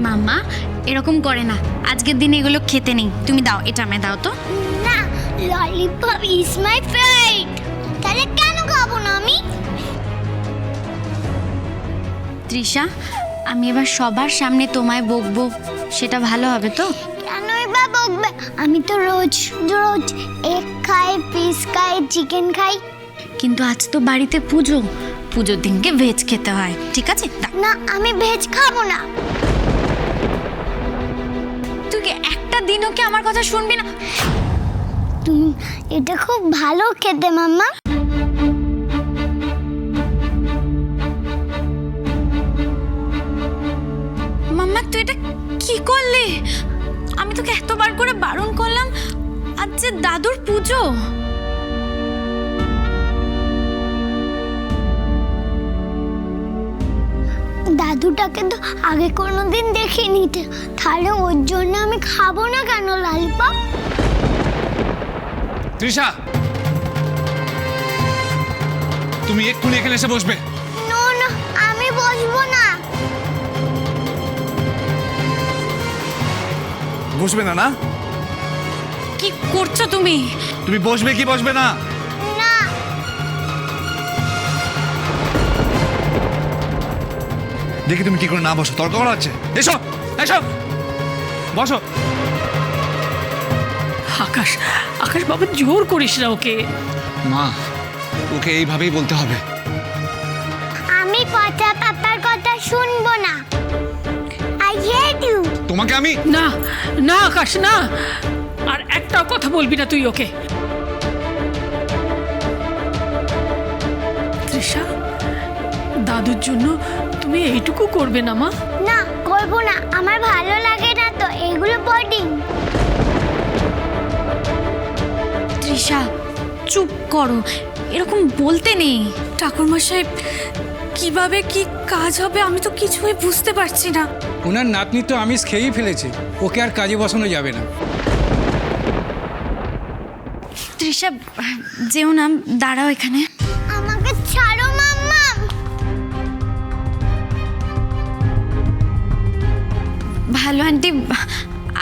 মাম্মা এরকম করে না, আজকের দিনে এগুলো খেতে নেই। তুমি দাও, এটা আমায় দাও তো। না, ললিপপ ইজ মাই ফেভারিট। তাহলে কেন খাবো না আমি? তৃষা, আমি এবার সবার সামনে তোমায় বকবো, সেটা ভালো হবে তো? কেনই বা বকবে? আমি তো রোজ রোজ এগ খাই, পিস খাই, চিকেন খাই। কিন্তু আজ তো বাড়িতে পুজো, পুজোর দিনকে ভেজ খেতে হয়, ঠিক আছে? না, আমি ভেজ খাবো না। তুই কি একটা দিনও কি আমার কথা শুনবি না? তুমি এটা খুব ভালো খেতে মাম্মা। মাম্মা তুই এটা কি করলি? আমি তোকে এতবার করে বারণ করলাম, আজ যে দাদুর পুজো। দাদুটাকে তো আগে কোনোদিন দেখিনি, তাহলে ওর জন্য আমি খাবো না কেন ললিপপ? তৃষা, তুমি এক্ষুনি এখানে এসে বসবে। নো না, আমি বসবো না। বসবে না? না, কি করছো তুমি? তুমি বসবে কি বসবে না? না, দেখি তুমি কি করে না বসো, তর্ক করা হচ্ছে। এসো এসো, বসো। আকাশ, আকাশ বাবা, জোর করিস না ওকে। মা, ওকে এইভাবেই বলতে হবে। আমি পচা পাপার কথা শুনবো না। I hate you. তোমাকে আমি না না আকাশ, না, আর একটাও কথা বলবি না তুই ওকে। তৃষা, দাদুর জন্য তুমি এইটুকু করবে না মা? না, করবো না, আমার ভালো লাগে না তো এগুলো বোর্ডিং। তৃষা চুপ করো, এরকম বলতে নেই। ঠাকুরমশাই, কিভাবে কি কাজ হবে আমি তো কিছুই বুঝতে পারছি না। ওনার নাতনি তো আমিষ খেয়েই ফেলেছে, ওকে আর কাজে বসানো যাবে না। তৃষা যেও না, দাঁড়াও এখানে। আমাকে ছাড়ো মাম্মা। ভালো আন্টি,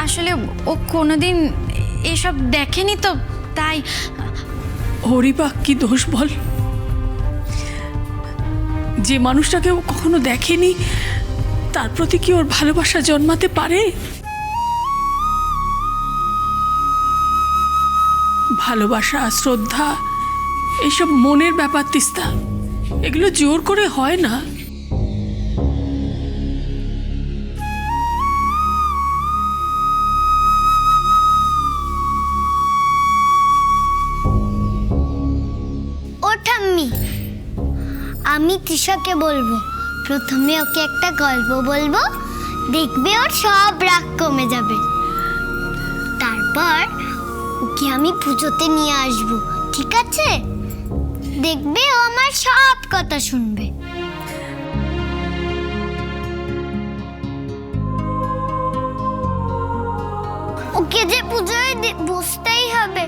আসলে ও কোনোদিন এসব দেখেনি তো, তাই। হরিবা কি দোষ বল? যে মানুষটাকে ও কখনো দেখেনি তার প্রতি কি ওর ভালোবাসা জন্মাতে পারে? ভালোবাসা, শ্রদ্ধা, এইসব মনের ব্যাপার তিস্তা, এগুলো জোর করে হয় না। ও ঠাম্মি, আমি তৃষাকে বলবো, প্রথমে ওকে একটা গল্প বলবো, দেখবে ওর সব রাগ কমে যাবে। তারপর ওকে আমি পুজোতে নিয়ে আসবো, ঠিক আছে? দেখবে ও আমার সব কথা শুনবে। ওকে যে পুজোয় বসতেই হবে,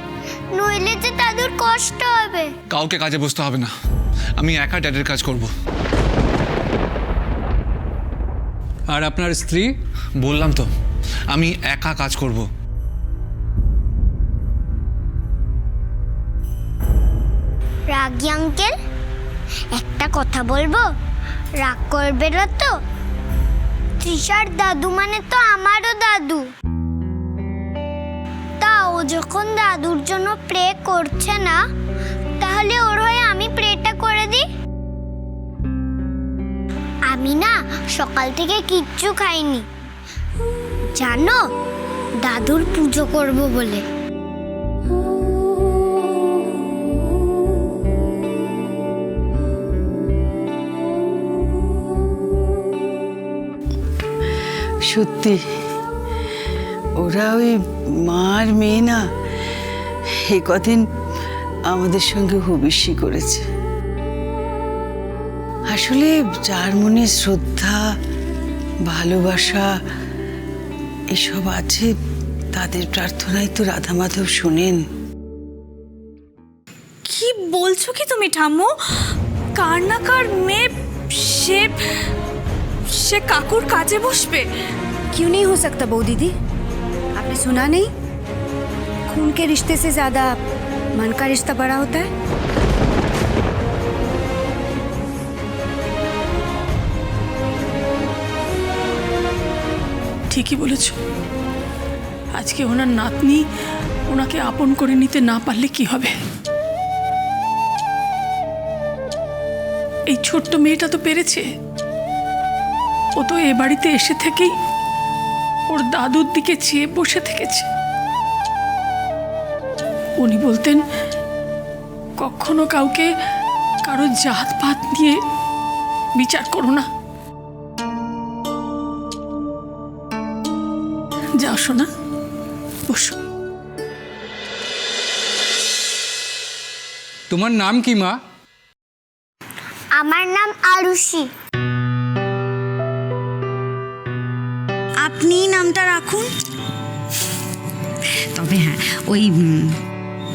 নইলে যে দাদুর কষ্ট হবে। কাউকে কাজে বসতে হবে না, আমি একা ড্যাডের কাজ করব। আর আপনার স্ত্রী? বললাম তো, আমি একা কাজ করব। রাগি আঙ্কেল, একটা কথা বলবো, রাগ করবে না তো? তৃষার দাদু মানে তো আমারও দাদু। তা ও যখন দাদুর জন্য প্রে করছে না, তাহলে ওর হয়ে আমি প্রেটা করে দিই। আমি না সকাল থেকে কিচ্ছু খাইনি, জানো, দাদুর পুজো করব বলে। সত্যি ওরা ওই মার মেয়ে না, এ কদিন আমাদের সঙ্গে হবিষ্যি করেছে। আসলে যার মনে শ্রদ্ধা, ভালোবাসা এসব আছে, তাদের প্রার্থনাই তো রাধা মাধব শোনেন। কি বলছো কি তুমি ঠাম্মু? কার না কার মেয়ে সে সে কাকুর কাজে বসবে? क्यों नहीं हो सकता बहू दीदी? आपने सुना नहीं, खून के रिश्ते से ज्यादा मन का रिश्ता बड़ा होता है। ঠিকই বলেছ। আজকে ওনার নাতনি ওনাকে আপন করে নিতে না পারলে কি হবে? এই ছোট্ট মেয়েটা তো পেরেছে। ও তো এ বাড়িতে এসে থেকেই ওর দাদুর দিকে চেয়ে বসে থেকেছে। উনি বলতেন কখনো কাউকে কারো জাত পাত নিয়ে বিচার করো না। যাও শোনা, বসো। তোমার নাম কি মা? আমার নাম আরুষি। আপনি নামটা রাখুন। তবে হ্যাঁ, ওই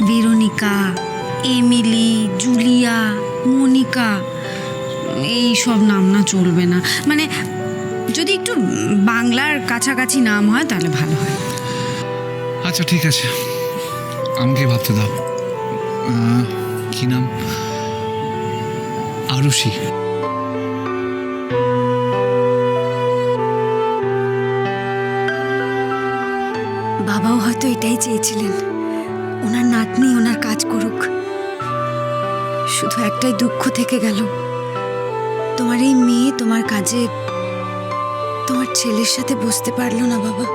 ভেরোনিকা, এমিলি, জুলিয়া, মনিকা এই সব নাম না চলবে না। মানে যদি একটু বাংলার কাছাকাছি নাম হয় তাহলে ভালো হয়। আচ্ছা ঠিক আছে, আমাকে ভাবতে দাও। কি নাম? আরুষি। বাবাও হয়তো এটাই চেয়েছিলেন, ওনার নাতনি ওনার কাজ করুক। শুধু একটাই দুঃখ থেকে গেল, তোমার এই মেয়ে তোমার কাজে তোমার ছেলের সাথে বসতে পারলো না বাবা।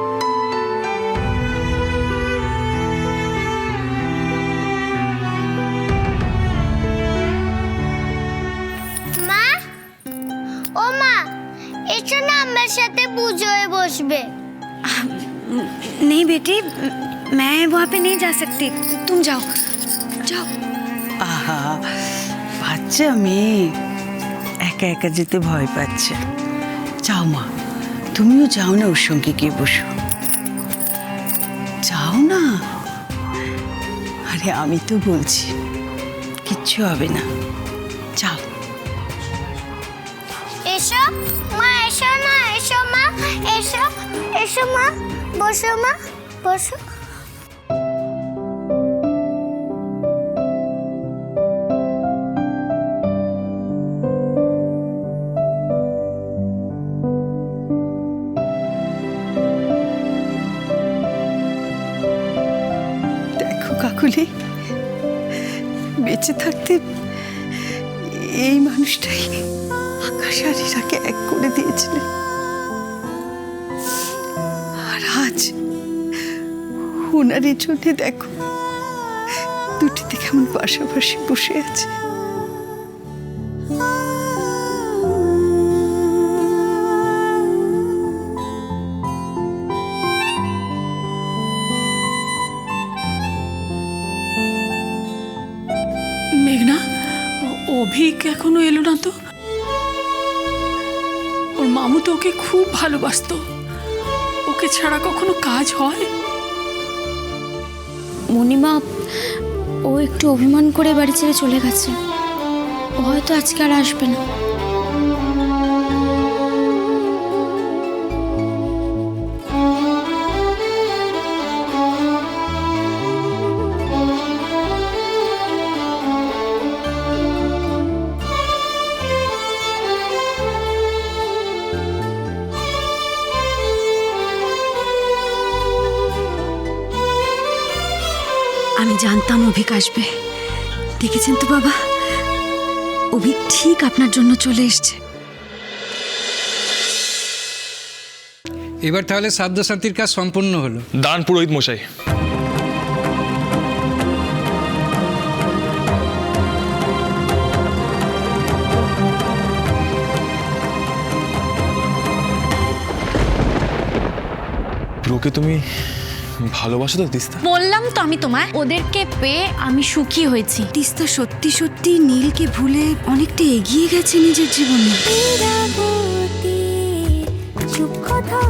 মা, ও মা, এসো না আমার সাথে পুজোয় বসবে। नहीं बेटी, मैं वहाँ पे नहीं जा सकती, तुम जाओ जाओ। আহা, বাচ্চা মেয়ে একা একা যেতে ভয় পাচ্ছে। যাও মা, তুমিও যাও না, ওর সঙ্গে গিয়ে বসো। যাও না। আরে আমি তো বলছি কিচ্ছু হবে না, যাও। এসো মা, এসো না, এসো মা, এসো এসো মা, বসো মা, বসো। দেখো কাকুলি, বেঁচে থাকতে এই মানুষটাই আকাশ আর ইরাকে এক করে দিয়েছিলেন। আর আজ ওনার জন্যে দেখো দুটিতে কেমন পাশাপাশি বসে আছে। মেঘনা, অভিক এখনো এলো না তো? ওর মামু তো ওকে খুব ভালোবাসতো। ওকে ছাড়া কখনো কাজ হয়? মণিমা, ও একটু অভিমান করে বাড়ি ছেড়ে চলে গেছে। ও হয়তো আজকে আর আসবে না। আমি জানতাম অভিক আসবে। দেখেছেন তো বাবা, অভিক ঠিক আপনার জন্য চলে এসছে। এবার তাহলে শ্রাদ্ধ শান্তির কাজ সম্পূর্ণ হলো। দান পুরোহিত মশাই। ব্রোকে তুমি ভালোবাসো তো তিস্তা? বললাম তো আমি তোমায়, ওদেরকে পেয়ে আমি সুখী হয়েছি। তিস্তা সত্যি সত্যি নীলকে ভুলে অনেকটা এগিয়ে গেছে নিজের জীবনে। চুপ কথা